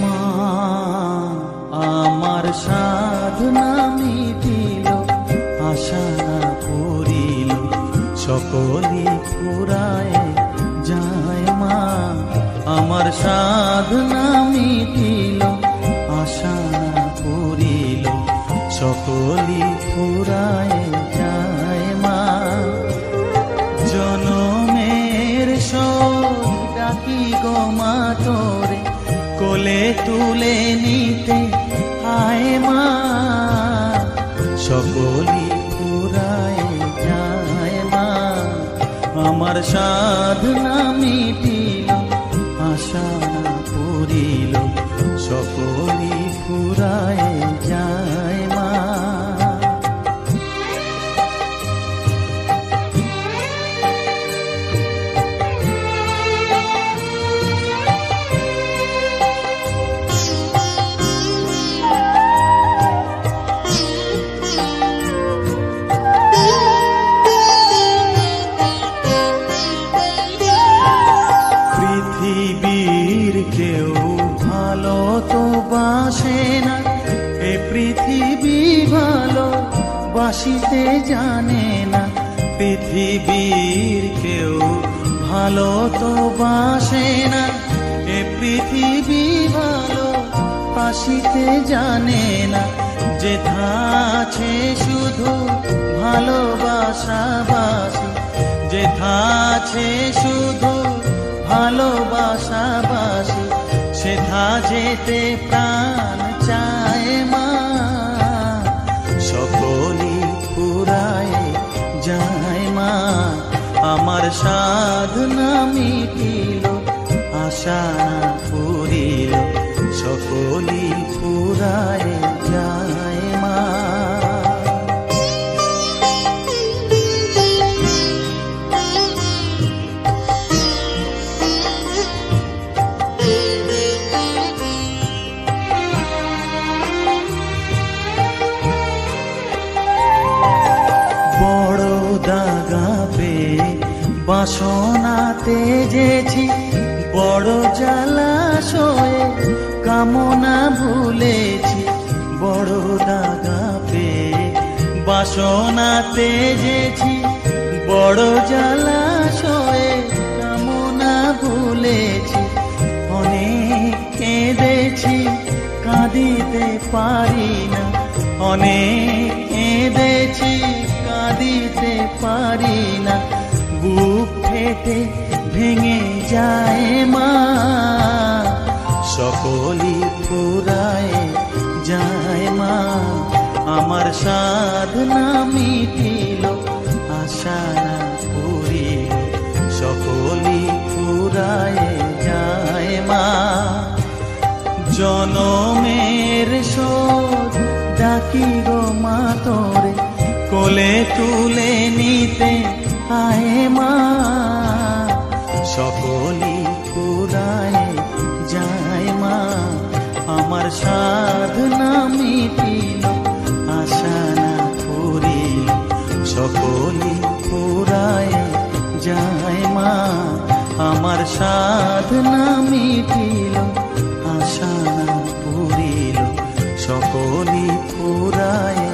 মা আমার সাধনা মিটিল, আশা না করিল, সকলে ফুরায় যায়। মা আমার সাধনা মিটিল, আশা না করিল, সকলে ফুরায় যায়। মা জনমের শোক ডাকি গো মা তোরে, কোলে তুলে নিতে আয়। মা সকলি ফুরায় যায়। মা আমার সাধনা মিটিল, আশা না করিল, সকলি ফুরায় যায়। মা পৃথিবীর কেউ ভালো তো বাসে না, এ পৃথিবী ভালো বাসিতে জানে না। পৃথিবীর কেউ ভালো তো বাসে না, এ পৃথিবী ভালো বাসিতে জানে না। যেথা আছে শুধু ভালোবাসাবাসি, যেথা আছে শুধু ভালোবাসাবাসি, সেথা যেতে প্রাণ চায়। মা সকলি ফুরায় যায়। মা আমার সাধনা মিটিল, আশা না করিল, সকলি ফুরায় যায়। মা বড় দাগা পেয়ে বাসনা তেজেছি, বড় জলাশয়ে কামনা ভুলেছি। বড় দাগা পেয়ে বাসনা তেজেছি, বড় জলাশয়ে কামনা ভুলেছি। অনেক কেঁদেছি কাঁদিতে পারি না, অনেক কেঁদেছি কাঁদিতে পারি না। বুক ফেটে ভেঙে যায়। মা সকলি ফুরায় যায়। মা আমার সাধনা মিটিল, আশা না করিল, সকলি ফুরায় যায়। মা জনমের শোক ডাকি গো মা তোরে, কোলে তুলে নিতে আয়। মা সকলি ফুরায় যায়। মা আমার সাধনা মিটিল, আশা না করিল, সকলি ফুরায় যায়। মা আমার সাধনা মিটিল, আশা না করিল, সকলি ফুরায়